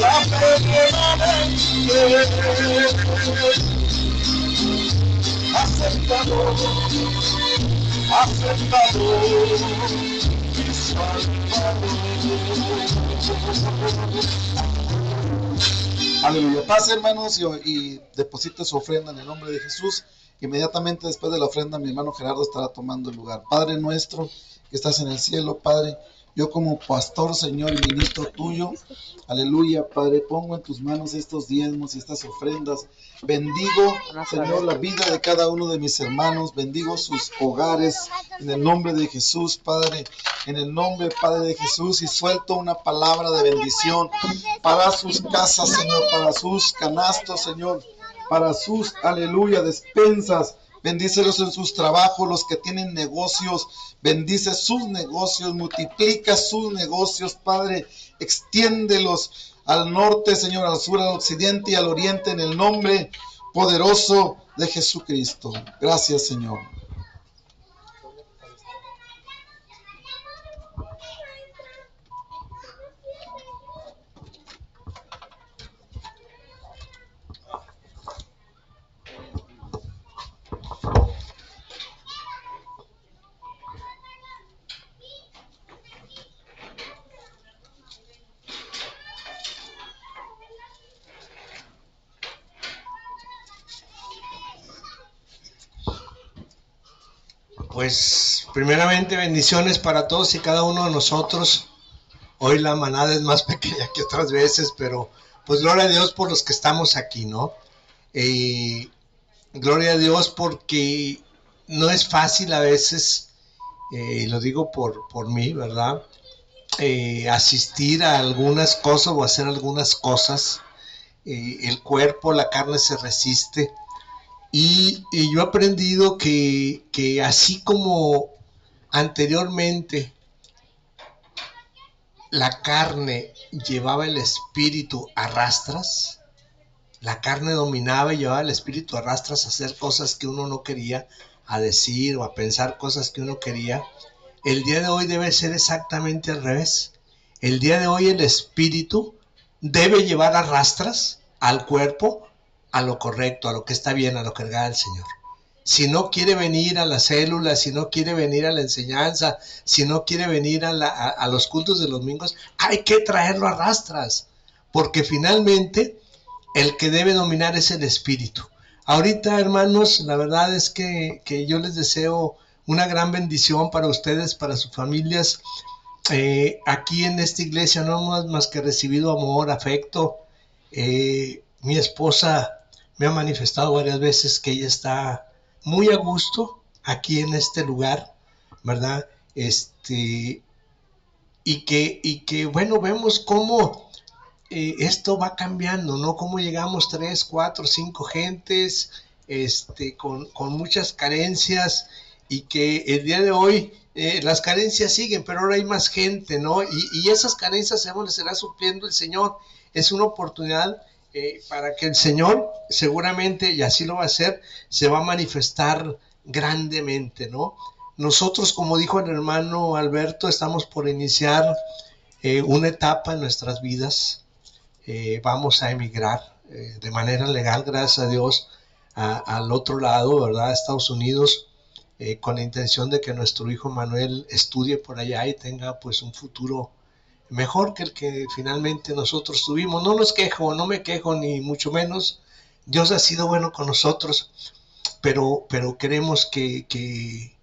La fe permanente, aceptado mi Salvador. Aleluya. Paz, hermanos, y deposite su ofrenda en el nombre de Jesús. Inmediatamente después de la ofrenda, mi hermano Gerardo estará tomando el lugar. Padre nuestro que estás en el cielo, Padre, yo como pastor, Señor, y ministro tuyo, aleluya, Padre, pongo en tus manos estos diezmos y estas ofrendas. Bendigo, Señor, la vida de cada uno de mis hermanos, bendigo sus hogares, en el nombre de Jesús, Padre, en el nombre, Padre, de Jesús, y suelto una palabra de bendición para sus casas, Señor, para sus canastos, Señor, para sus, aleluya, despensas. Bendícelos en sus trabajos, los que tienen negocios, bendice sus negocios, multiplica sus negocios, Padre, extiéndelos al norte, Señor, al sur, al occidente y al oriente, en el nombre poderoso de Jesucristo. Gracias, Señor. Pues primeramente bendiciones para todos y cada uno de nosotros. Hoy la manada es más pequeña que otras veces, pero pues gloria a Dios por los que estamos aquí, ¿no? Gloria a Dios porque no es fácil a veces, lo digo por mí, ¿verdad? Asistir a algunas cosas o hacer algunas cosas. El cuerpo, la carne se resiste. Y yo he aprendido que así como anteriormente la carne llevaba el espíritu a rastras, la carne dominaba y llevaba el espíritu a rastras a hacer cosas que uno no quería, a decir o a pensar cosas que uno quería. El día de hoy debe ser exactamente al revés. El día de hoy el espíritu debe llevar a rastras al cuerpo a lo correcto, a lo que está bien, a lo que agrada al Señor. Si no quiere venir a las células, si no quiere venir a la enseñanza, si no quiere venir a los cultos de los domingos, hay que traerlo a rastras, porque finalmente el que debe dominar es el espíritu. Ahorita, hermanos, la verdad es que yo les deseo una gran bendición para ustedes, para sus familias. Aquí en esta iglesia no hemos más que recibido amor, afecto. Mi esposa me ha manifestado varias veces que ella está muy a gusto aquí en este lugar, ¿verdad? Y que bueno, vemos cómo esto va cambiando, ¿no? Cómo llegamos 3, 4, 5 gentes con muchas carencias, y que el día de hoy las carencias siguen, pero ahora hay más gente, ¿no? Y esas carencias se les será supliendo el Señor. Es una oportunidad para que el Señor seguramente, y así lo va a hacer, se va a manifestar grandemente, ¿no? Nosotros, como dijo el hermano Alberto, estamos por iniciar una etapa en nuestras vidas. Vamos a emigrar de manera legal, gracias a Dios, al otro lado, ¿verdad? A Estados Unidos, con la intención de que nuestro hijo Manuel estudie por allá y tenga pues un futuro mejor que el que finalmente nosotros tuvimos. No nos quejo, no me quejo, ni mucho menos. Dios ha sido bueno con nosotros, pero queremos que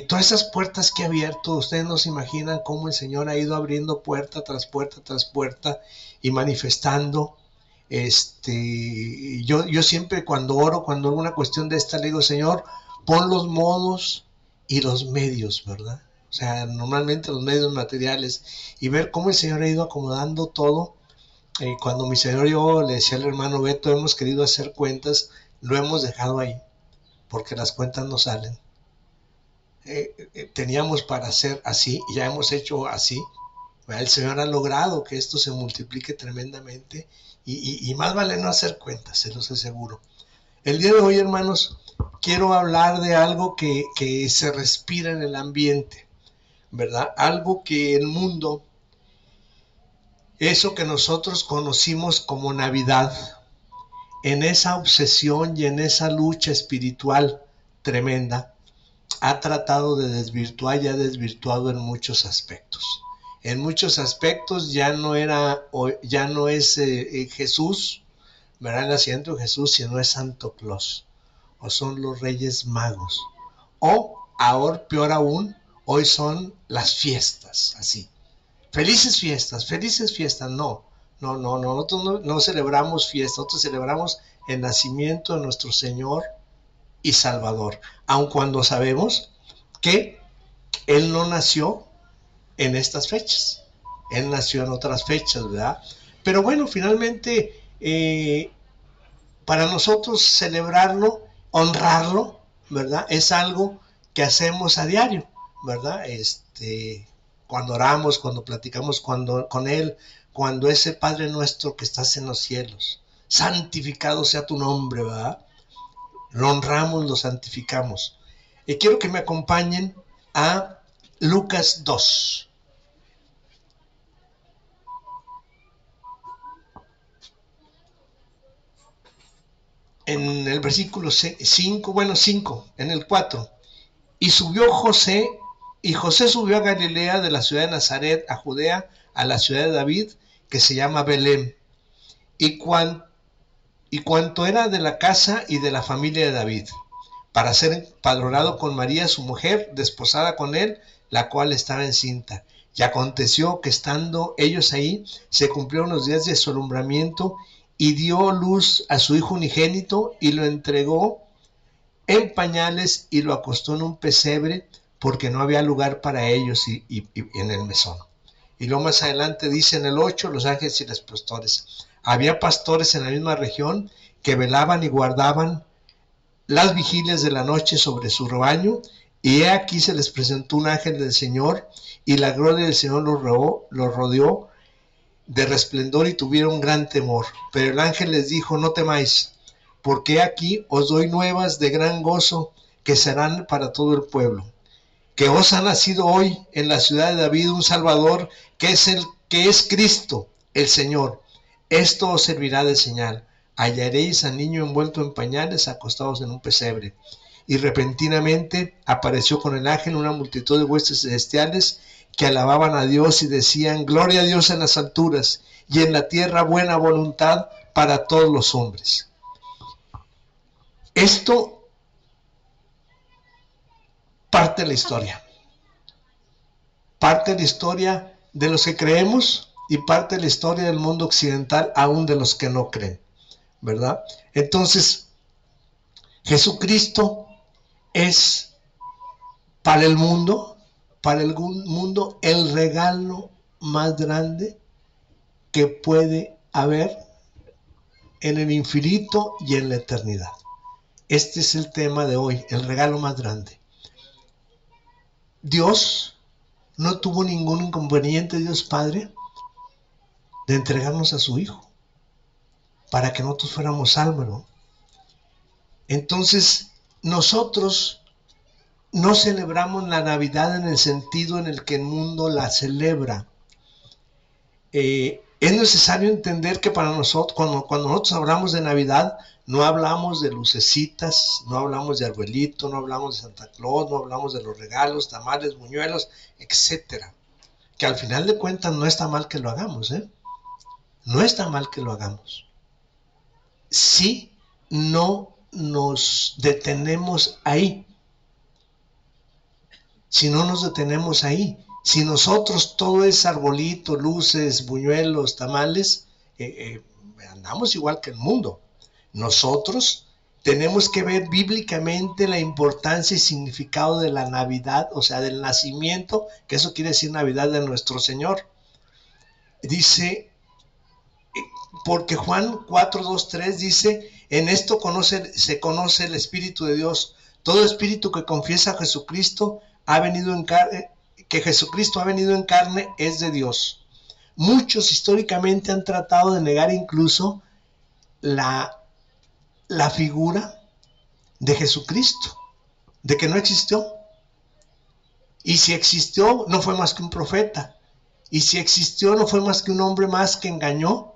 todas esas puertas que ha abierto, ustedes no se imaginan cómo el Señor ha ido abriendo puerta tras puerta tras puerta y manifestando. Yo siempre cuando oro, cuando alguna cuestión de esta, le digo, Señor, pon los modos y los medios, ¿verdad? O sea, normalmente los medios materiales, y ver cómo el Señor ha ido acomodando todo. Cuando mi Señor y yo le decía al hermano Beto, hemos querido hacer cuentas, lo hemos dejado ahí, porque las cuentas no salen. teníamos para hacer así, y ya hemos hecho así. El Señor ha logrado que esto se multiplique tremendamente y más vale no hacer cuentas, se los aseguro. El día de hoy, hermanos, quiero hablar de algo que se respira en el ambiente, ¿verdad? Algo que el mundo, eso que nosotros conocimos como Navidad, en esa obsesión y en esa lucha espiritual tremenda, ha tratado de desvirtuar y ha desvirtuado en muchos aspectos. En muchos aspectos ya no es Jesús, ¿verdad? El nacimiento de Jesús, sino es Santo Claus, o son los Reyes Magos, o ahora peor aún, hoy son las fiestas, así. Felices fiestas, nosotros no celebramos fiestas, nosotros celebramos el nacimiento de nuestro Señor y Salvador, aun cuando sabemos que Él no nació en estas fechas, Él nació en otras fechas, ¿verdad? Pero bueno, finalmente, para nosotros celebrarlo, honrarlo, ¿verdad? Es algo que hacemos a diario, ¿verdad? Cuando oramos, cuando platicamos con Él, cuando ese Padre nuestro que estás en los cielos, santificado sea tu nombre, ¿verdad? Lo honramos, lo santificamos. Y quiero que me acompañen a Lucas 2. En el versículo 5, en el 4. Y José subió a Galilea, de la ciudad de Nazaret a Judea, a la ciudad de David, que se llama Belén, y cuanto era de la casa y de la familia de David, para ser empadronado con María su mujer, desposada con él, la cual estaba encinta. Y aconteció que estando ellos ahí, se cumplieron los días de su alumbramiento, y dio luz a su hijo unigénito, y lo entregó en pañales, y lo acostó en un pesebre, porque no había lugar para ellos y en el mesón. Y luego más adelante dice en el 8, los ángeles y los pastores. Había pastores en la misma región que velaban y guardaban las vigilias de la noche sobre su rebaño, y he aquí se les presentó un ángel del Señor, y la gloria del Señor los rodeó de resplendor, y tuvieron gran temor. Pero el ángel les dijo: no temáis, porque aquí os doy nuevas de gran gozo, que serán para todo el pueblo, que os ha nacido hoy en la ciudad de David un Salvador, que es Cristo el Señor. Esto os servirá de señal: hallaréis al niño envuelto en pañales, acostados en un pesebre. Y repentinamente apareció con el ángel una multitud de huestes celestiales, que alababan a Dios y decían: gloria a Dios en las alturas, y en la tierra buena voluntad para todos los hombres. Esto parte de la historia. Parte de la historia de los que creemos y parte de la historia del mundo occidental, aún de los que no creen, ¿verdad? Entonces, Jesucristo es para el mundo el regalo más grande que puede haber en el infinito y en la eternidad. Este es el tema de hoy, el regalo más grande. Dios no tuvo ningún inconveniente, Dios Padre, de entregarnos a su Hijo para que nosotros fuéramos salvos, ¿no? Entonces, nosotros no celebramos la Navidad en el sentido en el que el mundo la celebra. Es necesario entender que para nosotros, cuando nosotros hablamos de Navidad, no hablamos de lucecitas, no hablamos de arbolito, no hablamos de Santa Claus, no hablamos de los regalos, tamales, buñuelos, etcétera. Que al final de cuentas no está mal que lo hagamos, ¿eh? No está mal que lo hagamos. Si no nos detenemos ahí. Si no nos detenemos ahí. Si nosotros todo es arbolito, luces, buñuelos, tamales, andamos igual que el mundo. Nosotros tenemos que ver bíblicamente la importancia y significado de la Navidad, o sea, del nacimiento, que eso quiere decir Navidad de nuestro Señor. Dice, porque Juan 4:2-3 dice: en esto se conoce el Espíritu de Dios. Todo espíritu que confiesa a Jesucristo que Jesucristo ha venido en carne es de Dios. Muchos históricamente han tratado de negar incluso la figura de Jesucristo, de que no existió. Y si existió, no fue más que un profeta. Y si existió, no fue más que un hombre más que engañó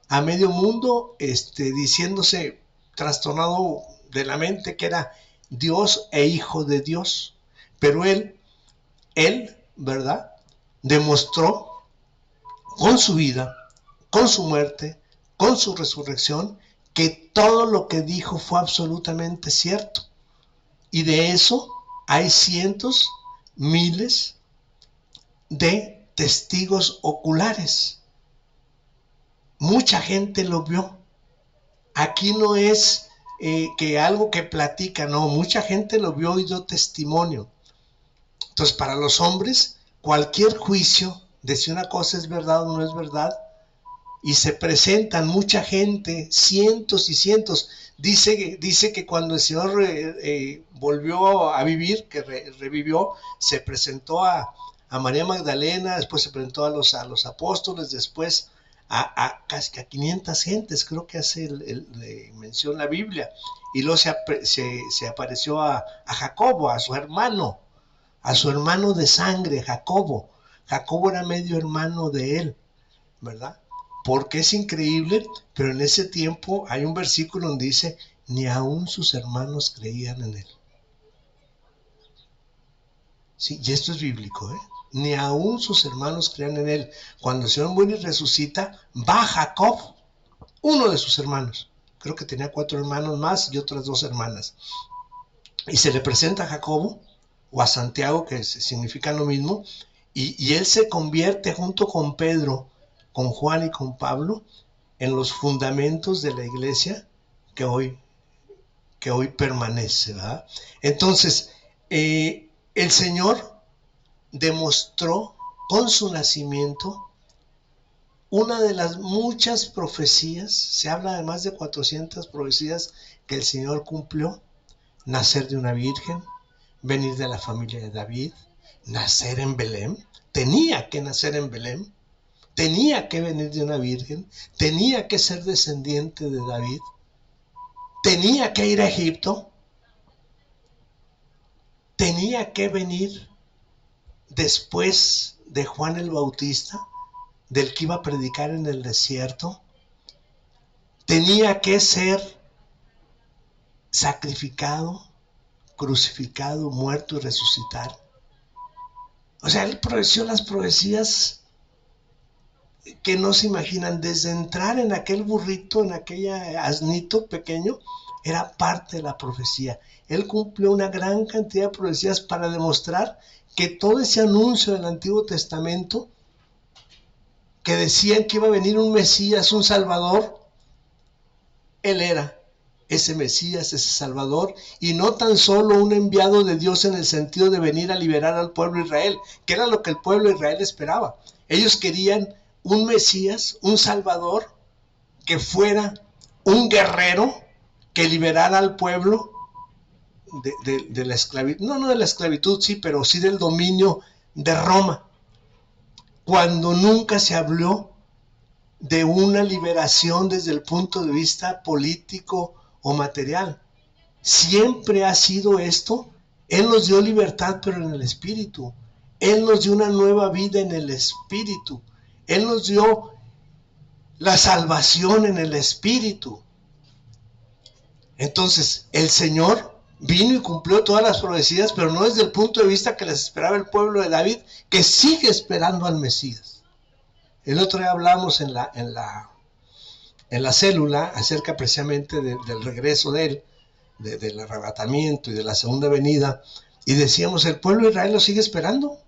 a medio mundo, diciéndose trastornado de la mente que era Dios e hijo de Dios. Pero él, ¿verdad?, demostró con su vida, con su muerte, con su resurrección, que todo lo que dijo fue absolutamente cierto. Y de eso hay cientos, miles de testigos oculares. Mucha gente lo vio. Aquí no es que algo que platica, no, mucha gente lo vio y dio testimonio. Entonces, para los hombres, cualquier juicio de si una cosa es verdad o no es verdad, y se presentan mucha gente, cientos y cientos. Dice que cuando el Señor volvió a vivir, que revivió, se presentó a María Magdalena, después se presentó a los apóstoles, después a casi a 500 gentes, creo que hace mención la Biblia, y luego se apareció a Jacobo, a su hermano de sangre, Jacobo. Jacobo era medio hermano de él, ¿verdad? Porque es increíble, pero en ese tiempo hay un versículo donde dice, ni aún sus hermanos creían en él. Sí, y esto es bíblico, ¿eh? Ni aún sus hermanos creían en él. Cuando el Señor muere y resucita, va Jacob, uno de sus hermanos. Creo que tenía 4 hermanos más y otras 2 hermanas. Y se le presenta a Jacobo, o a Santiago, que significa lo mismo, y él se convierte junto con Pedro, con Juan y con Pablo, en los fundamentos de la iglesia que hoy permanece, ¿verdad? Entonces, el Señor demostró con su nacimiento una de las muchas profecías, se habla de más de 400 profecías que el Señor cumplió: nacer de una virgen, venir de la familia de David, nacer en Belén, tenía que nacer en Belén, tenía que venir de una virgen, tenía que ser descendiente de David, tenía que ir a Egipto, tenía que venir después de Juan el Bautista, del que iba a predicar en el desierto, tenía que ser sacrificado, crucificado, muerto y resucitar. O sea, él profeció las profecías que no se imaginan. Desde entrar en aquel burrito, en aquel asnito pequeño, era parte de la profecía. Él cumplió una gran cantidad de profecías para demostrar que todo ese anuncio del Antiguo Testamento, que decían que iba a venir un Mesías, un Salvador, él era ese Mesías, ese Salvador, y no tan solo un enviado de Dios en el sentido de venir a liberar al pueblo de Israel, que era lo que el pueblo de Israel esperaba. Ellos querían un Mesías, un Salvador, que fuera un guerrero que liberara al pueblo de la esclavitud, no de la esclavitud, sí, pero sí del dominio de Roma, cuando nunca se habló de una liberación desde el punto de vista político o material. Siempre ha sido esto. Él nos dio libertad, pero en el espíritu. Él nos dio una nueva vida en el espíritu. Él nos dio la salvación en el espíritu. Entonces, el Señor vino y cumplió todas las profecías, pero no desde el punto de vista que les esperaba el pueblo de David, que sigue esperando al Mesías. El otro día hablamos en la célula acerca precisamente del regreso de él, del arrebatamiento y de la segunda venida, y decíamos, el pueblo de Israel lo sigue esperando.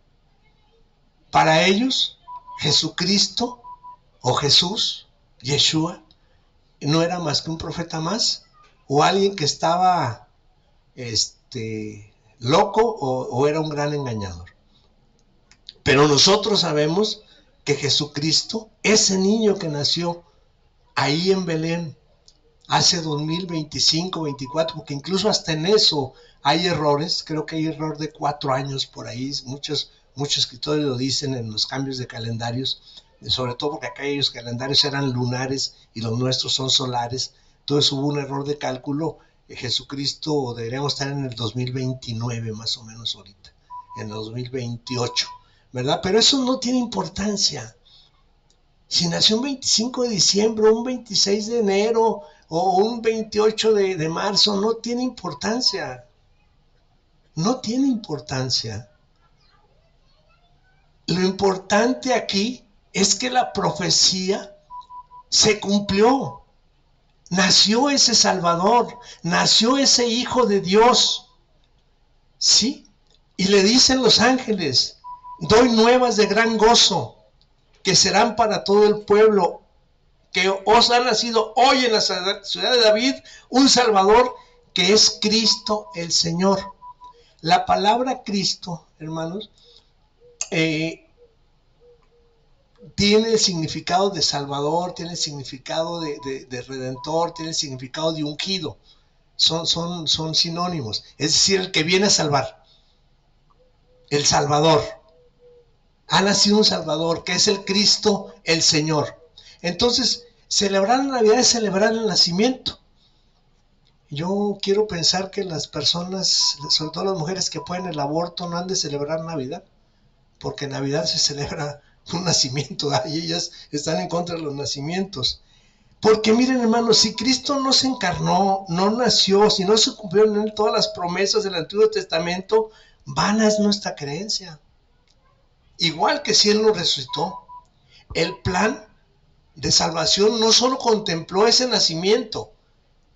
Para ellos, Jesucristo o Jesús, Yeshua, no era más que un profeta más, o alguien que estaba loco, o era un gran engañador. Pero nosotros sabemos que Jesucristo, ese niño que nació ahí en Belén, hace 2025, 24, porque incluso hasta en eso hay errores. Creo que hay error de 4 años por ahí. Muchos escritores lo dicen en los cambios de calendarios, sobre todo porque acá ellos calendarios eran lunares y los nuestros son solares. Entonces hubo un error de cálculo. Jesucristo deberíamos estar en el 2029 más o menos ahorita, en el 2028, ¿verdad? Pero eso no tiene importancia. Si nació un 25 de diciembre, un 26 de enero o un 28 de marzo, no tiene importancia. No tiene importancia. Lo importante aquí es que la profecía se cumplió. Nació ese Salvador, nació ese Hijo de Dios. ¿Sí? Y le dicen los ángeles, doy nuevas de gran gozo, que serán para todo el pueblo, que os ha nacido hoy en la ciudad de David un Salvador, que es Cristo el Señor. La palabra Cristo, hermanos, tiene el significado de Salvador, tiene el significado de Redentor, tiene el significado de ungido. Son sinónimos. Es decir, el que viene a salvar. El Salvador. Ha nacido un Salvador, que es el Cristo, el Señor. Entonces, celebrar la Navidad es celebrar el nacimiento. Yo quiero pensar que las personas, sobre todo las mujeres que pueden el aborto, no han de celebrar Navidad, porque Navidad se celebra un nacimiento, y ellas están en contra de los nacimientos. Porque miren, hermanos, si Cristo no se encarnó, no nació, si no se cumplieron en él todas las promesas del Antiguo Testamento, vana es nuestra creencia. Igual que si él no resucitó, el plan de salvación no solo contempló ese nacimiento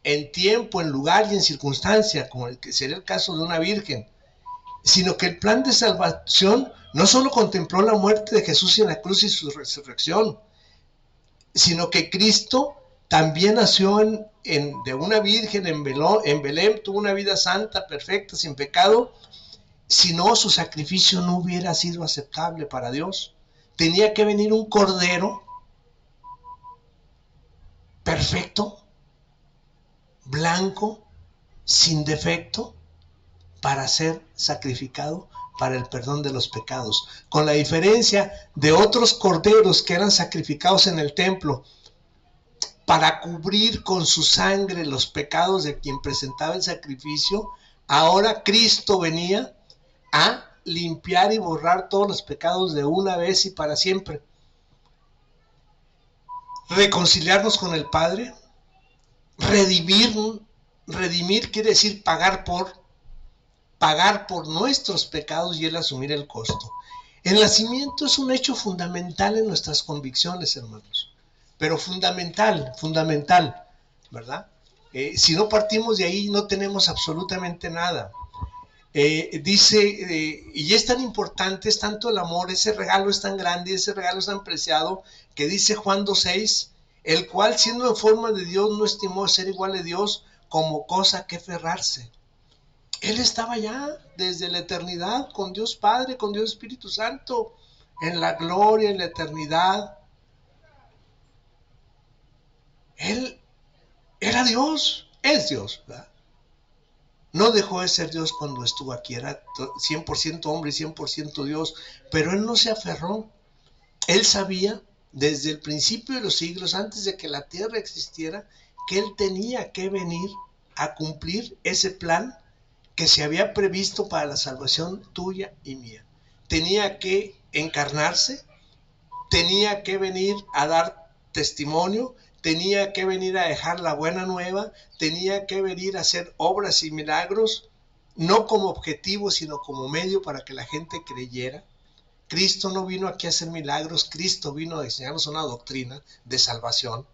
en tiempo, en lugar y en circunstancia, como el que sería el caso de una virgen, sino que el plan de salvación no solo contempló la muerte de Jesús en la cruz y su resurrección, sino que Cristo también nació de una virgen en Belén, tuvo una vida santa, perfecta, sin pecado. Si no, su sacrificio no hubiera sido aceptable para Dios. Tenía que venir un cordero perfecto, blanco, sin defecto, para ser sacrificado para el perdón de los pecados. Con la diferencia de otros corderos que eran sacrificados en el templo para cubrir con su sangre los pecados de quien presentaba el sacrificio, ahora Cristo venía a limpiar y borrar todos los pecados de una vez y para siempre. Reconciliarnos con el Padre, redimir quiere decir pagar por nuestros pecados y él asumir el costo. El nacimiento es un hecho fundamental en nuestras convicciones, hermanos, pero fundamental, ¿verdad? Si no partimos de ahí no tenemos absolutamente nada. Dice, y es tan importante, es tanto el amor, ese regalo es tan grande, ese regalo es tan preciado, que dice Juan 2:6, el cual siendo en forma de Dios no estimó ser igual a Dios como cosa que aferrarse. Él estaba ya desde la eternidad con Dios Padre, con Dios Espíritu Santo, en la gloria, en la eternidad. Él era Dios, es Dios, ¿verdad? No dejó de ser Dios cuando estuvo aquí, era 100% hombre y 100% Dios, pero él no se aferró. Él sabía desde el principio de los siglos, antes de que la tierra existiera, que él tenía que venir a cumplir ese plan que se había previsto para la salvación tuya y mía. Tenía que encarnarse, tenía que venir a dar testimonio, tenía que venir a dejar la buena nueva, tenía que venir a hacer obras y milagros, no como objetivo, sino como medio para que la gente creyera. Cristo no vino aquí a hacer milagros, Cristo vino a enseñarnos una doctrina de salvación.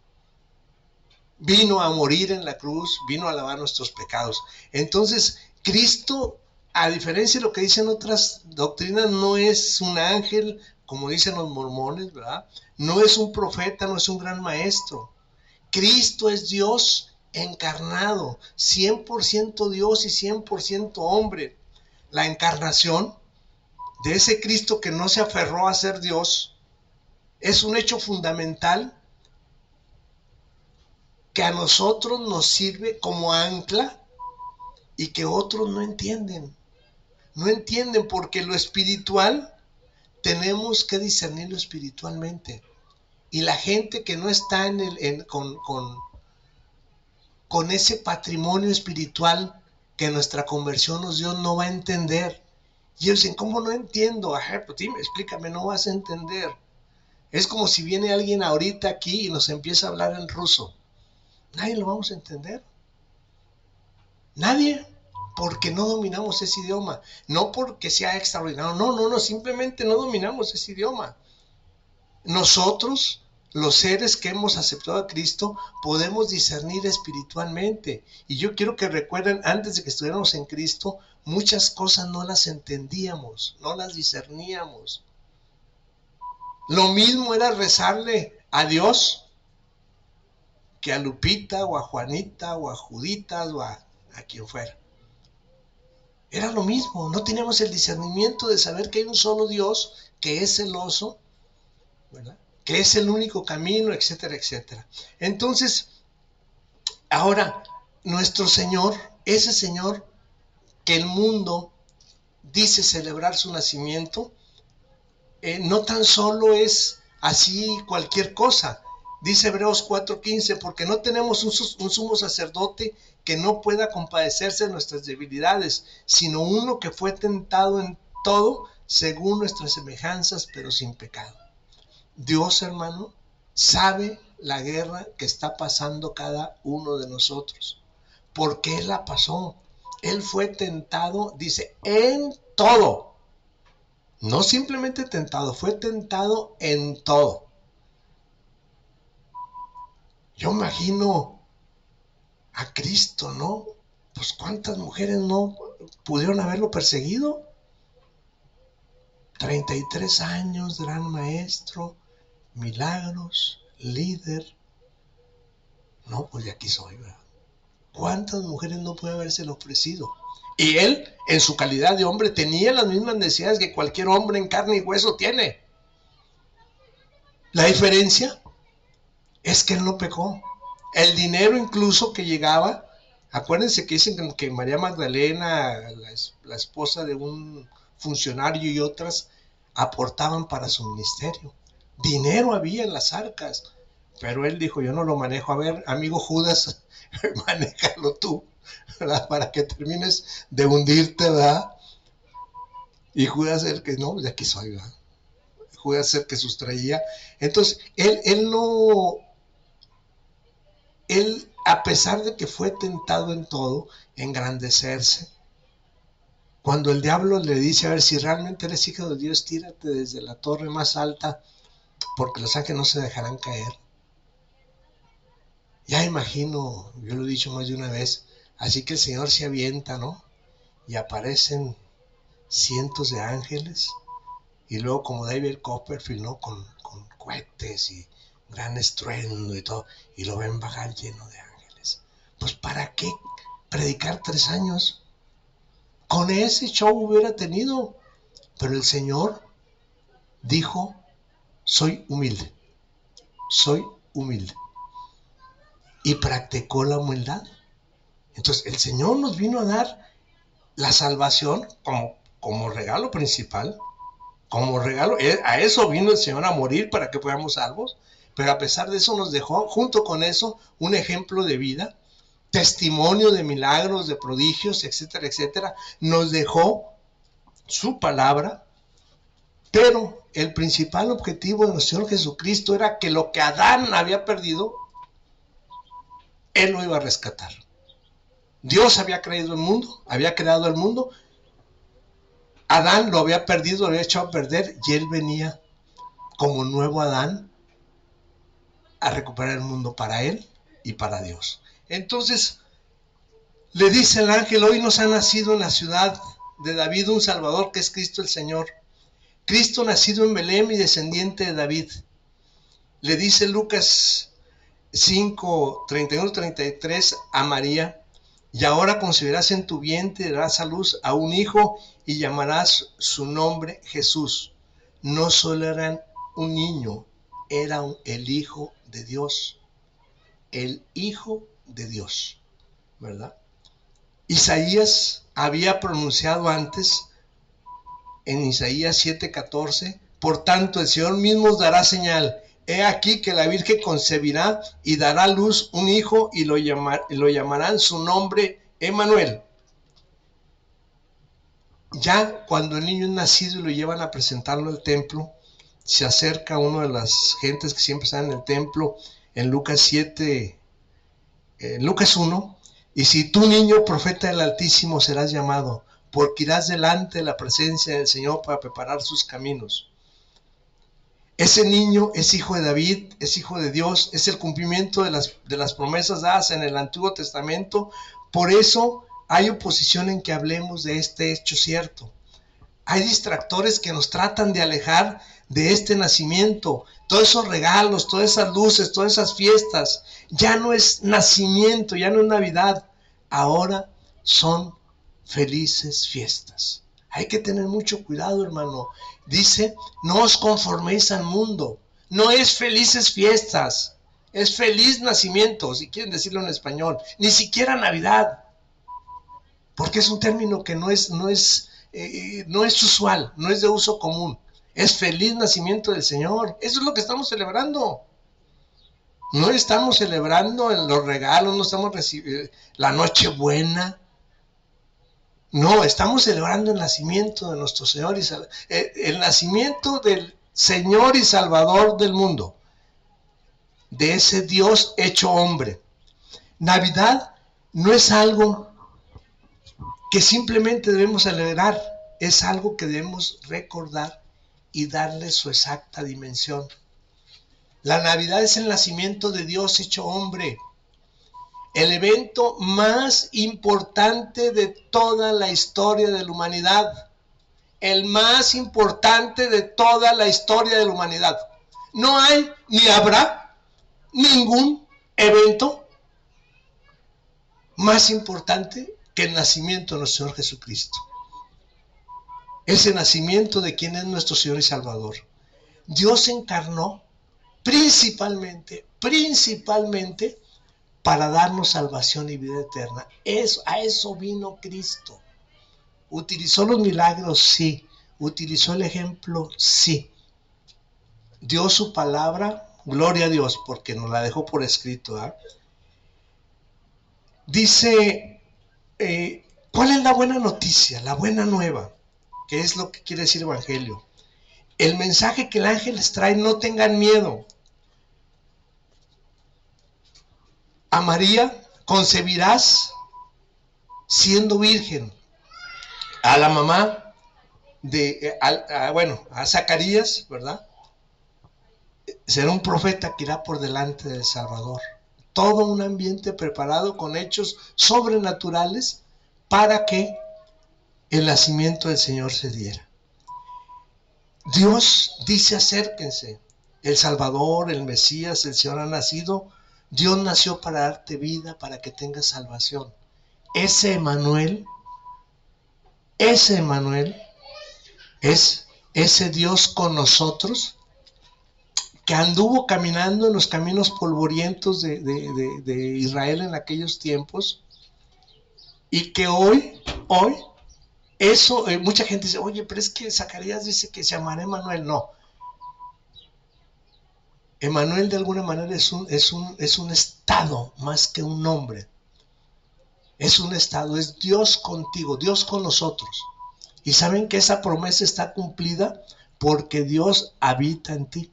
Vino a morir en la cruz, vino a lavar nuestros pecados. Entonces, Cristo, a diferencia de lo que dicen otras doctrinas, no es un ángel, como dicen los mormones, ¿verdad? No es un profeta, no es un gran maestro. Cristo es Dios encarnado, 100% Dios y 100% hombre. La encarnación de ese Cristo que no se aferró a ser Dios es un hecho fundamental que a nosotros nos sirve como ancla y que otros no entienden. No entienden porque lo espiritual tenemos que discernirlo espiritualmente. Y la gente que no está con ese patrimonio espiritual que nuestra conversión nos dio no va a entender. Y ellos dicen, ¿cómo no entiendo? Ajá, pues dime, explícame, no vas a entender. Es como si viene alguien ahorita aquí y nos empieza a hablar en ruso. Nadie lo vamos a entender. Nadie. Porque no dominamos ese idioma. No porque sea extraordinario. No, simplemente no dominamos ese idioma. Nosotros, los seres que hemos aceptado a Cristo, podemos discernir espiritualmente. Y yo quiero que recuerden, antes de que estuviéramos en Cristo, muchas cosas no las entendíamos, no las discerníamos. Lo mismo era rezarle a Dios que a Lupita o a Juanita o a Juditas o a quien fuera. Era lo mismo, no teníamos el discernimiento de saber que hay un solo Dios que es celoso, ¿verdad? Que es el único camino, etcétera, etcétera. Entonces, ahora, nuestro Señor, ese Señor que el mundo dice celebrar su nacimiento, no tan solo es así cualquier cosa. Dice Hebreos 4:15, porque no tenemos un sumo sacerdote que no pueda compadecerse de nuestras debilidades, sino uno que fue tentado en todo según nuestras semejanzas, pero sin pecado. Dios, hermano, sabe la guerra que está pasando cada uno de nosotros, porque Él la pasó. Él fue tentado, dice, en todo. No simplemente tentado, fue tentado en todo. Yo imagino a Cristo, ¿no? Pues cuántas mujeres no pudieron haberlo perseguido. 33 años, gran maestro, milagros, líder. No, pues de aquí soy, ¿verdad? ¿Cuántas mujeres no puede habérselo ofrecido? Y él, en su calidad de hombre, tenía las mismas necesidades que cualquier hombre en carne y hueso tiene. La diferencia es que él no pecó. El dinero incluso que llegaba, acuérdense que dicen que María Magdalena, la esposa de un funcionario y otras, aportaban para su ministerio. Dinero había en las arcas, pero él dijo, yo no lo manejo. A ver, amigo Judas, manéjalo tú, ¿verdad? Para que termines de hundirte, ¿verdad? Y Judas el que no, de aquí soy, ¿verdad? Judas el que sustraía. Entonces, él no, él, a pesar de que fue tentado en todo, engrandecerse. Cuando el diablo le dice, a ver, si realmente eres hijo de Dios, tírate desde la torre más alta, porque los ángeles no se dejarán caer. Ya imagino, yo lo he dicho más de una vez, así que el Señor se avienta, ¿no? Y aparecen cientos de ángeles, y luego como David Copperfield, ¿no? Con cohetes y gran estruendo y todo, y lo ven bajar lleno de ángeles. Pues ¿para qué predicar 3 años? Con ese show hubiera tenido, pero el Señor dijo, soy humilde, soy humilde, y practicó la humildad. Entonces el Señor nos vino a dar la salvación como regalo principal, como regalo. A eso vino el Señor a morir para que fuéramos salvos, pero a pesar de eso nos dejó, junto con eso, un ejemplo de vida, testimonio de milagros, de prodigios, etcétera, etcétera. Nos dejó su palabra, pero el principal objetivo de nuestro Señor Jesucristo era que lo que Adán había perdido, Él lo iba a rescatar. Dios había creado el mundo, Adán lo había perdido, lo había echado a perder, y Él venía como nuevo Adán a recuperar el mundo para Él y para Dios. Entonces, le dice el ángel, hoy nos ha nacido en la ciudad de David un Salvador, que es Cristo el Señor. Cristo nacido en Belén y descendiente de David. Le dice Lucas 5, 31, 33 a María, y ahora concebirás en tu vientre y darás a luz a un hijo y llamarás su nombre Jesús. No solo era un niño, era el Hijo de Dios. el Hijo de Dios, ¿verdad? Isaías había pronunciado antes, en Isaías 7:14, por tanto el Señor mismo os dará señal. He aquí que la Virgen concebirá y dará a luz un hijo y lo llamarán su nombre Emmanuel. Ya cuando el niño es nacido y lo llevan a presentarlo al templo, se acerca uno de las gentes que siempre están en el templo, en Lucas 7, en Lucas 1, y si tú, niño, profeta del Altísimo, serás llamado, porque irás delante de la presencia del Señor para preparar sus caminos. Ese niño es hijo de David, es hijo de Dios, es el cumplimiento de las promesas dadas en el Antiguo Testamento. Por eso hay oposición en que hablemos de este hecho cierto. Hay distractores que nos tratan de alejar de este nacimiento. Todos esos regalos, todas esas luces, todas esas fiestas, ya no es nacimiento, ya no es Navidad. Ahora son felices fiestas. Hay que tener mucho cuidado, hermano. Dice, no os conforméis al mundo. No es felices fiestas, es feliz nacimiento, si quieren decirlo en español. Ni siquiera Navidad, porque es un término que no es usual, no es de uso común. Es feliz nacimiento del Señor. Eso es lo que estamos celebrando. No estamos celebrando los regalos, no estamos recibiendo la Nochebuena. No, estamos celebrando el nacimiento de nuestro Señor y el nacimiento del Señor y Salvador del mundo, de ese Dios hecho hombre. Navidad no es algo que simplemente debemos celebrar, es algo que debemos recordar y darle su exacta dimensión. La Navidad es el nacimiento de Dios hecho hombre, el evento más importante de toda la historia de la humanidad, el más importante de toda la historia de la humanidad. No hay ni habrá ningún evento más importante que el nacimiento de nuestro Señor Jesucristo. Ese nacimiento de quien es nuestro Señor y Salvador. Dios se encarnó principalmente para darnos salvación y vida eterna. A eso vino Cristo. ¿Utilizó los milagros? Sí. ¿Utilizó el ejemplo? Sí. Dio su palabra, gloria a Dios, porque nos la dejó por escrito. Dice, ¿cuál es la buena noticia? La buena nueva, que es lo que quiere decir evangelio. El mensaje que el ángel les trae: no tengan miedo. A María concebirás siendo virgen. A la mamá a Zacarías, ¿verdad? Será un profeta que irá por delante del Salvador. Todo un ambiente preparado con hechos sobrenaturales para que el nacimiento del Señor se diera. Dios dice: acérquense. El Salvador, el Mesías, el Señor ha nacido. Dios nació para darte vida, para que tengas salvación. Ese Emmanuel es ese Dios con nosotros, que anduvo caminando en los caminos polvorientos de Israel en aquellos tiempos, y que hoy, eso, mucha gente dice: oye, pero es que Zacarías dice que se llamará Emmanuel. No. Emmanuel de alguna manera es un estado más que un nombre. Es un estado, es Dios contigo, Dios con nosotros. Y saben que esa promesa está cumplida porque Dios habita en ti.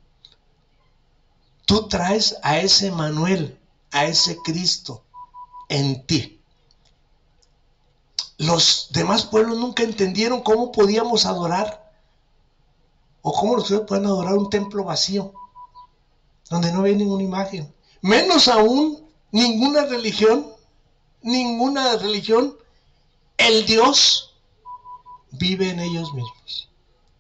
Tú traes a ese Emmanuel, a ese Cristo en ti. Los demás pueblos nunca entendieron cómo podíamos adorar, o cómo los pueblos pueden adorar un templo vacío, donde no había ninguna imagen. Menos aún, ninguna religión, el Dios vive en ellos mismos.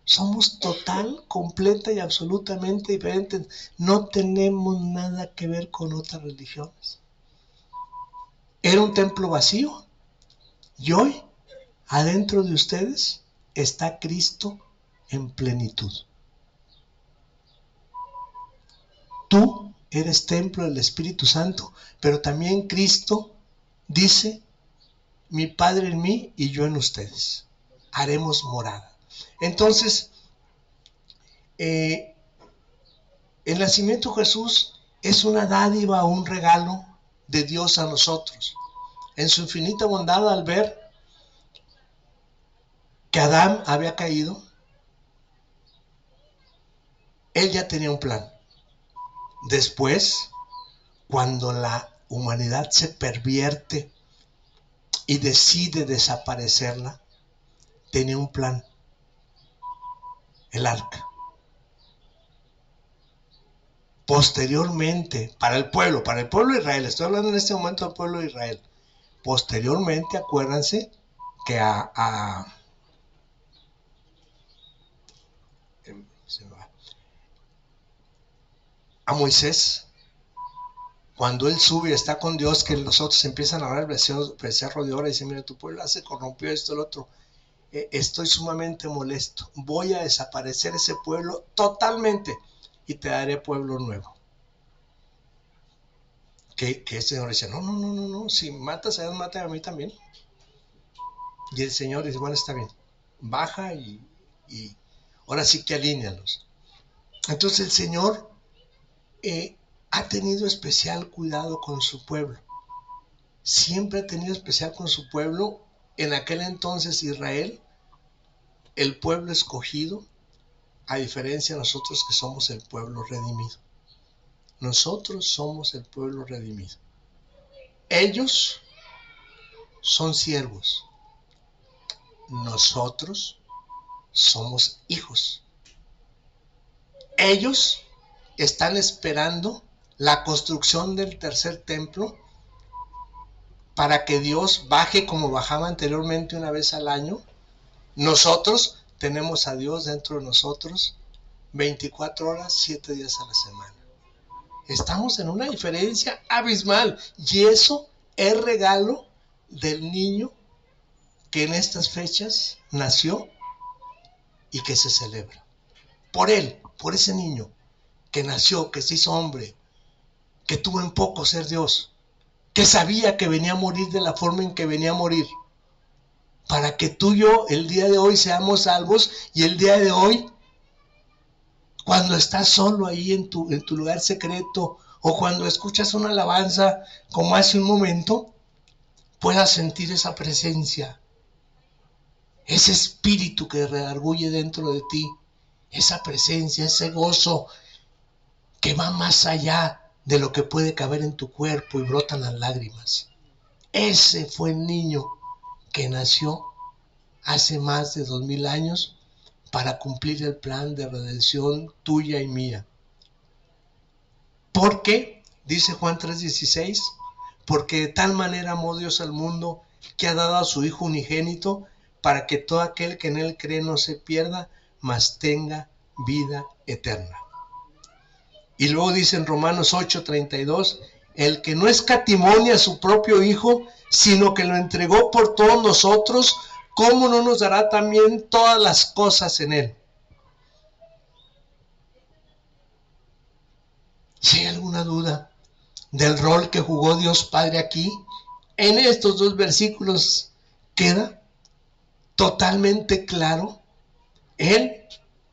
Somos total, completa y absolutamente diferentes. No tenemos nada que ver con otras religiones. Era un templo vacío, y hoy, adentro de ustedes, está Cristo en plenitud. Tú eres templo del Espíritu Santo, pero también Cristo dice, mi Padre en mí y yo en ustedes. Haremos morada. Entonces, el nacimiento de Jesús es una dádiva, un regalo de Dios a nosotros. En su infinita bondad, al ver que Adán había caído, él ya tenía un plan. Después, cuando la humanidad se pervierte y decide desaparecerla, tenía un plan, el arca. Posteriormente, para el pueblo de Israel, estoy hablando en este momento del pueblo de Israel. Posteriormente, acuérdense que a Moisés, cuando él sube y está con Dios, que los otros empiezan a hablar el becerro de oro y dicen, mira, tu pueblo se corrompió, esto, el otro. Estoy sumamente molesto. Voy a desaparecer ese pueblo totalmente y te daré pueblo nuevo. Que el Señor dice, no, si matas a Dios, mata a mí también. Y el Señor dice, bueno, está bien, baja y ahora sí que alínealos. Entonces el Señor ha tenido especial cuidado con su pueblo. Siempre ha tenido especial con su pueblo. En aquel entonces Israel, el pueblo escogido, a diferencia de nosotros que somos el pueblo redimido. Nosotros somos el pueblo redimido. Ellos son siervos. Nosotros somos hijos. Ellos están esperando la construcción del tercer templo para que Dios baje como bajaba anteriormente una vez al año. Nosotros tenemos a Dios dentro de nosotros 24 horas, 7 días a la semana. Estamos en una diferencia abismal y eso es regalo del niño que en estas fechas nació y que se celebra. Por él, por ese niño que nació, que se hizo hombre, que tuvo en poco ser Dios, que sabía que venía a morir de la forma en que venía a morir, para que tú y yo el día de hoy seamos salvos y el día de hoy, cuando estás solo ahí en tu lugar secreto o cuando escuchas una alabanza como hace un momento, puedas sentir esa presencia, ese espíritu que redarguye dentro de ti, esa presencia, ese gozo que va más allá de lo que puede caber en tu cuerpo y brotan las lágrimas. Ese fue el niño que nació hace más de 2000 años para cumplir el plan de redención tuya y mía. Porque, dice Juan 3:16, porque de tal manera amó Dios al mundo que ha dado a su Hijo unigénito para que todo aquel que en él cree no se pierda, mas tenga vida eterna. Y luego dice en Romanos 8:32, el que no escatimó ni a su propio Hijo, sino que lo entregó por todos nosotros, ¿cómo no nos dará también todas las cosas en él? Si hay alguna duda del rol que jugó Dios Padre aquí, en estos dos versículos queda totalmente claro. Él,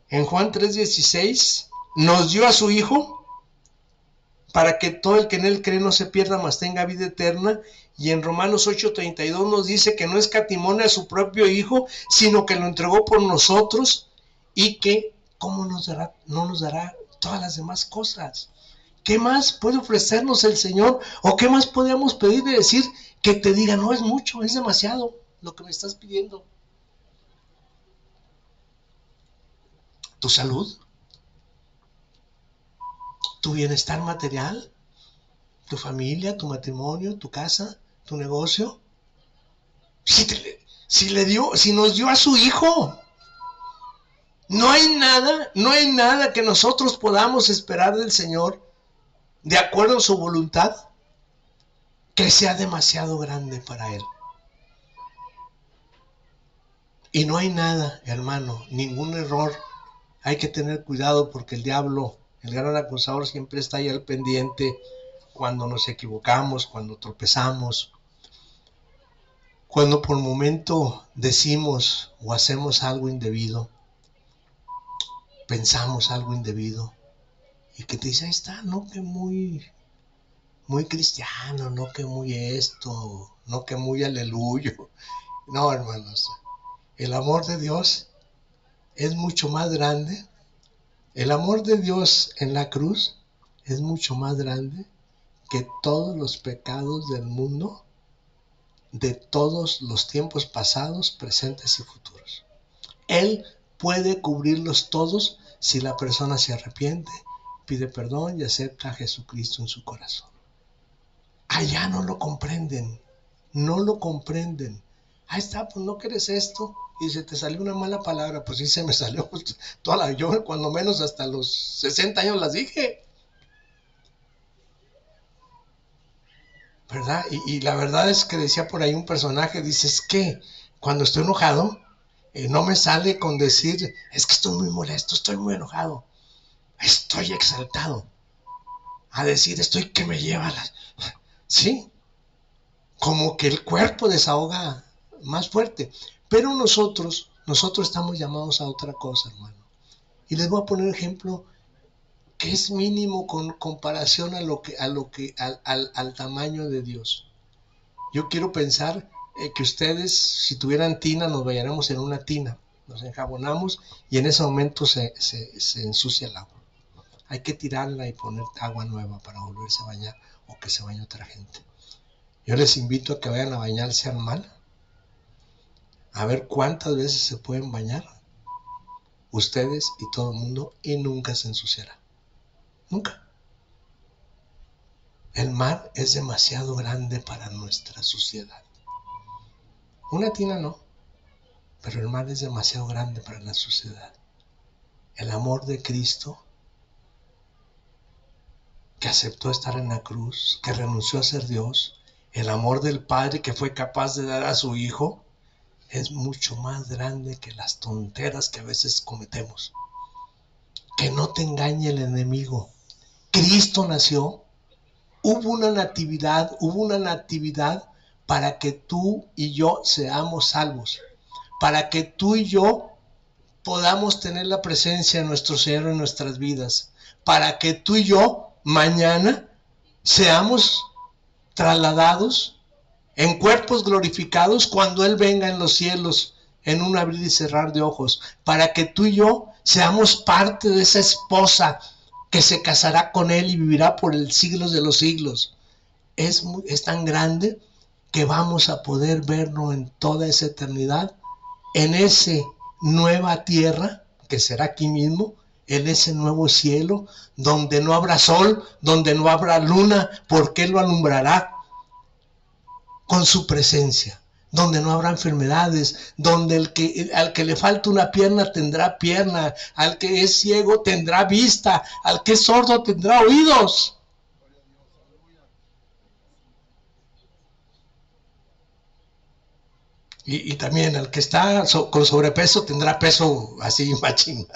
en Juan 3:16, nos dio a su Hijo para que todo el que en él cree no se pierda, mas tenga vida eterna. Y en Romanos 8:32 nos dice que no escatimó a su propio Hijo, sino que lo entregó por nosotros y que, ¿cómo no nos dará todas las demás cosas? ¿Qué más puede ofrecernos el Señor? ¿O qué más podemos pedir y decir que te diga, no es mucho, es demasiado lo que me estás pidiendo? ¿Tu salud? ¿Tu bienestar material? ¿Tu familia? ¿Tu matrimonio? ¿Tu casa? ¿Tu negocio? Si nos dio a su Hijo. No hay nada que nosotros podamos esperar del Señor de acuerdo a su voluntad que sea demasiado grande para Él. Y no hay nada, hermano, ningún error. Hay que tener cuidado porque el diablo El gran acusador siempre está ahí al pendiente cuando nos equivocamos, cuando tropezamos, cuando por momento decimos o hacemos algo indebido, pensamos algo indebido, y que te dice, ahí está, no que muy cristiano, no que muy esto, no que muy aleluya. No, hermanos, el amor de Dios es mucho más grande. El amor de Dios en la cruz es mucho más grande que todos los pecados del mundo, de todos los tiempos pasados, presentes y futuros. Él puede cubrirlos todos si la persona se arrepiente, pide perdón y acepta a Jesucristo en su corazón. Allá no lo comprenden, no lo comprenden. Ahí está, pues no quieres esto y se te salió una mala palabra. Pues sí, se me salió yo cuando menos hasta los 60 años las dije, ¿verdad? Y la verdad es que decía por ahí un personaje, dice, es que cuando estoy enojado, no me sale con decir, es que estoy muy molesto, estoy muy enojado, estoy exaltado, a decir, estoy que me lleva las... Sí, como que el cuerpo desahoga más fuerte, pero nosotros estamos llamados a otra cosa, hermano. Y les voy a poner ejemplo que es mínimo con comparación al tamaño de Dios. Yo quiero pensar que ustedes, si tuvieran tina, nos bañáramos en una tina, nos enjabonamos y en ese momento se ensucia el agua. Hay que tirarla y poner agua nueva para volverse a bañar o que se bañe otra gente. Yo les invito a que vayan a bañarse al mar, a ver cuántas veces se pueden bañar, ustedes y todo el mundo, y nunca se ensuciará. Nunca. El mar es demasiado grande para nuestra suciedad. Una tina no, pero el mar es demasiado grande para la suciedad. El amor de Cristo, que aceptó estar en la cruz, que renunció a ser Dios, el amor del Padre que fue capaz de dar a su Hijo, es mucho más grande que las tonteras que a veces cometemos. Que no te engañe el enemigo. Cristo nació, hubo una natividad para que tú y yo seamos salvos, para que tú y yo podamos tener la presencia de nuestro Señor en nuestras vidas, para que tú y yo mañana seamos trasladados en cuerpos glorificados cuando Él venga en los cielos, en un abrir y cerrar de ojos, para que tú y yo seamos parte de esa esposa que se casará con Él y vivirá por el siglo de los siglos. Es tan grande que vamos a poder verlo en toda esa eternidad, en esa nueva tierra, que será aquí mismo, en ese nuevo cielo, donde no habrá sol, donde no habrá luna, porque Él lo alumbrará con su presencia, donde no habrá enfermedades, donde al que le falta una pierna tendrá pierna, al que es ciego tendrá vista, al que es sordo tendrá oídos. Y también al que está con sobrepeso tendrá peso así machín.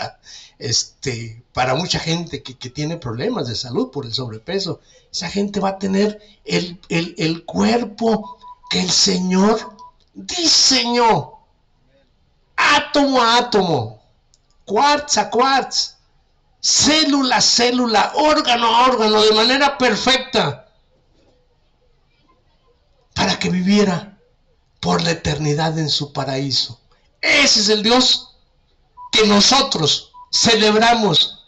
Para mucha gente que tiene problemas de salud por el sobrepeso, esa gente va a tener el cuerpo que el Señor diseñó, átomo a átomo, quartz a quartz, célula a célula, órgano a órgano, de manera perfecta, para que viviera por la eternidad en su paraíso. Ese es el Dios que nosotros celebramos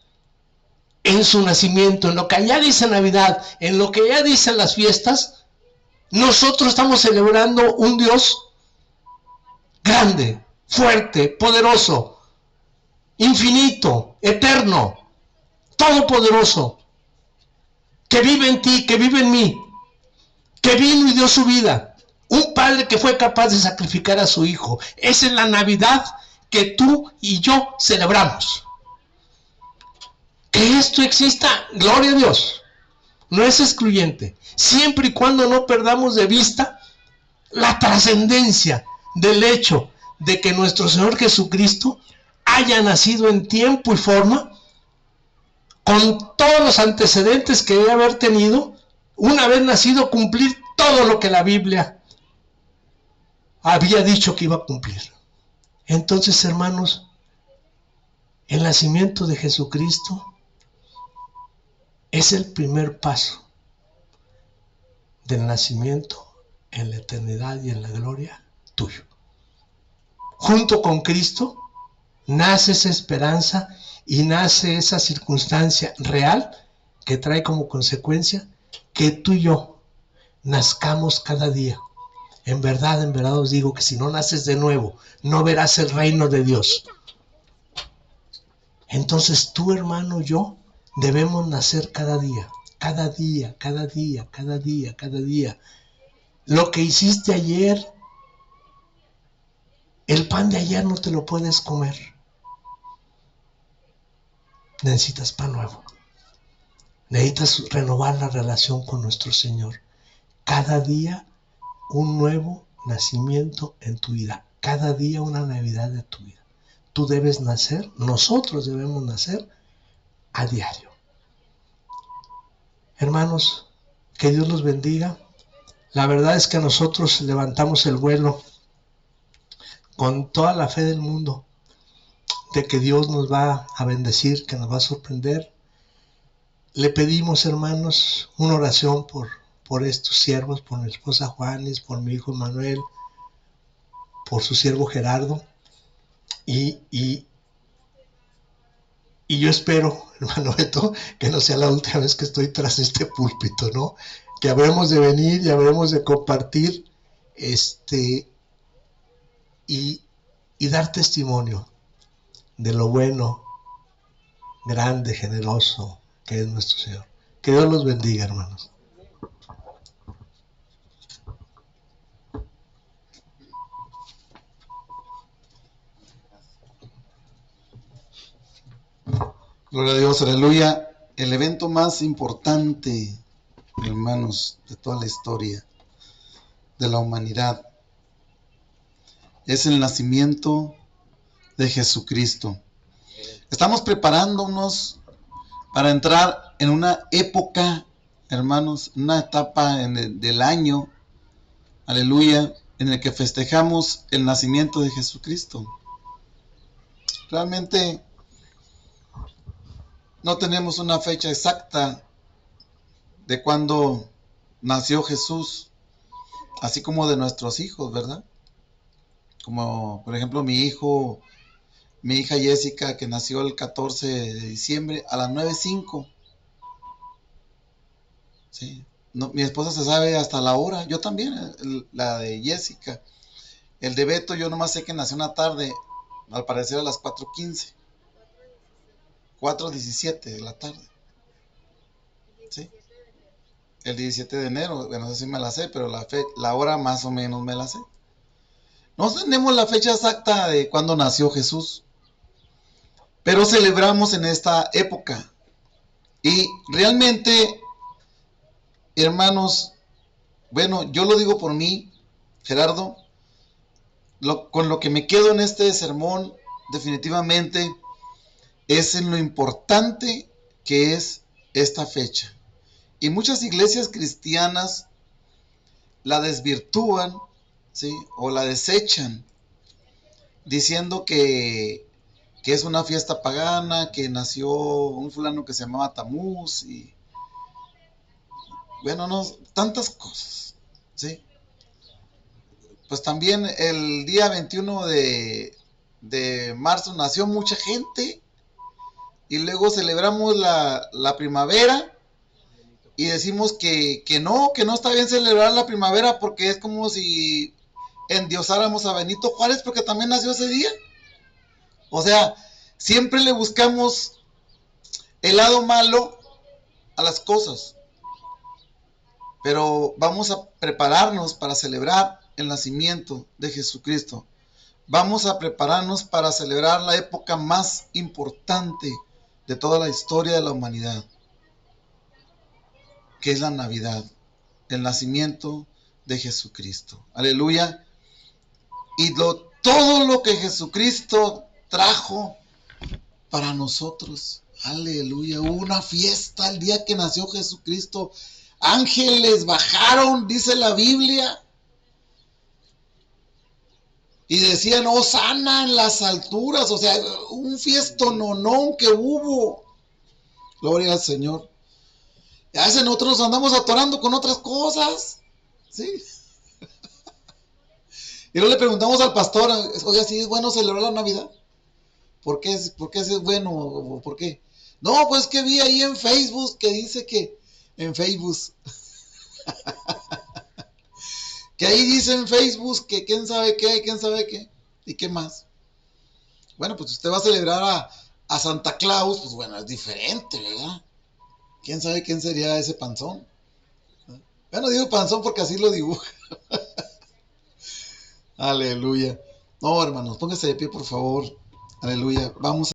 en su nacimiento, en lo que allá dice Navidad, en lo que allá dicen las fiestas. Nosotros estamos celebrando un Dios grande, fuerte, poderoso, infinito, eterno, todopoderoso, que vive en ti, que vive en mí, que vino y dio su vida. Un padre que fue capaz de sacrificar a su hijo. Esa es la Navidad que tú y yo celebramos. Que esto exista, gloria a Dios, no es excluyente, siempre y cuando no perdamos de vista la trascendencia del hecho de que nuestro Señor Jesucristo haya nacido en tiempo y forma con todos los antecedentes que debe haber tenido, una vez nacido, cumplir todo lo que la Biblia había dicho que iba a cumplir. Entonces, hermanos, el nacimiento de Jesucristo es el primer paso del nacimiento en la eternidad y en la gloria tuyo. Junto con Cristo nace esa esperanza y nace esa circunstancia real que trae como consecuencia que tú y yo nazcamos cada día. En verdad os digo que si no naces de nuevo, no verás el reino de Dios. Entonces tú, hermano, yo, debemos nacer cada día, cada día, cada día, cada día, cada día. Lo que hiciste ayer, el pan de ayer no te lo puedes comer. Necesitas pan nuevo. Necesitas renovar la relación con nuestro Señor. Cada día un nuevo nacimiento en tu vida. Cada día una Navidad de tu vida. Tú debes nacer, nosotros debemos nacer a diario. Hermanos, que Dios los bendiga. La verdad es que nosotros levantamos el vuelo con toda la fe del mundo de que Dios nos va a bendecir, que nos va a sorprender. Le pedimos, hermanos, una oración por estos siervos, por mi esposa Juanis, por mi hijo Manuel, por su siervo Gerardo. Y yo espero, hermano Beto, que no sea la última vez que estoy tras este púlpito, ¿no? Que habremos de venir y habremos de compartir y dar testimonio de lo bueno, grande, generoso que es nuestro Señor. Que Dios los bendiga, hermanos. Gloria a Dios, aleluya. El evento más importante, hermanos, de toda la historia de la humanidad es el nacimiento de Jesucristo. Estamos preparándonos para entrar en una época, hermanos, una etapa del año, aleluya, en el que festejamos el nacimiento de Jesucristo. Realmente no tenemos una fecha exacta de cuándo nació Jesús, así como de nuestros hijos, ¿verdad? Como por ejemplo mi hija Jessica, que nació el 14 de diciembre a las 9:05. Sí. No, mi esposa se sabe hasta la hora, yo también, la de Jessica. El de Beto yo nomás sé que nació una tarde, al parecer a las 4:15. 4:17 de la tarde. ¿Sí? El 17 de enero, bueno, no sé si me la sé, pero la hora más o menos me la sé. No tenemos la fecha exacta de cuándo nació Jesús, pero celebramos en esta época. Y realmente, hermanos, bueno, yo lo digo por mí, Gerardo, con lo que me quedo en este sermón, definitivamente, es en lo importante que es esta fecha. Y muchas iglesias cristianas la desvirtúan, ¿sí? O la desechan, diciendo que es una fiesta pagana, que nació un fulano que se llamaba Tamuz, y bueno, no, tantas cosas, ¿sí? Pues también el día 21 de marzo nació mucha gente, y luego celebramos la primavera, y decimos que no está bien celebrar la primavera, porque es como si endiosáramos a Benito Juárez, porque también nació ese día. O sea, siempre le buscamos el lado malo a las cosas, pero vamos a prepararnos para celebrar el nacimiento de Jesucristo. Vamos a prepararnos para celebrar la época más importante de toda la historia de la humanidad, que es la Navidad, el nacimiento de Jesucristo. Aleluya. Y todo lo que Jesucristo trajo para nosotros. Aleluya, hubo una fiesta el día que nació Jesucristo. Ángeles bajaron, dice la Biblia. Y decían, Hosana en las alturas. O sea, un fiestononón que hubo. Gloria al Señor. Y a veces nosotros nos andamos atorando con otras cosas. ¿Sí? Y luego le preguntamos al pastor, oiga, ¿sí es bueno celebrar la Navidad? ¿Por qué es bueno? ¿Por qué? No, pues que vi ahí en Facebook que dice que, en Facebook, que ahí dice en Facebook que quién sabe qué, y qué más. Bueno, pues usted va a celebrar a Santa Claus, pues bueno, es diferente, ¿verdad? ¿Quién sabe quién sería ese panzón? Bueno, digo panzón porque así lo dibuja. Aleluya. No, hermanos, póngase de pie, por favor. Aleluya. Vamos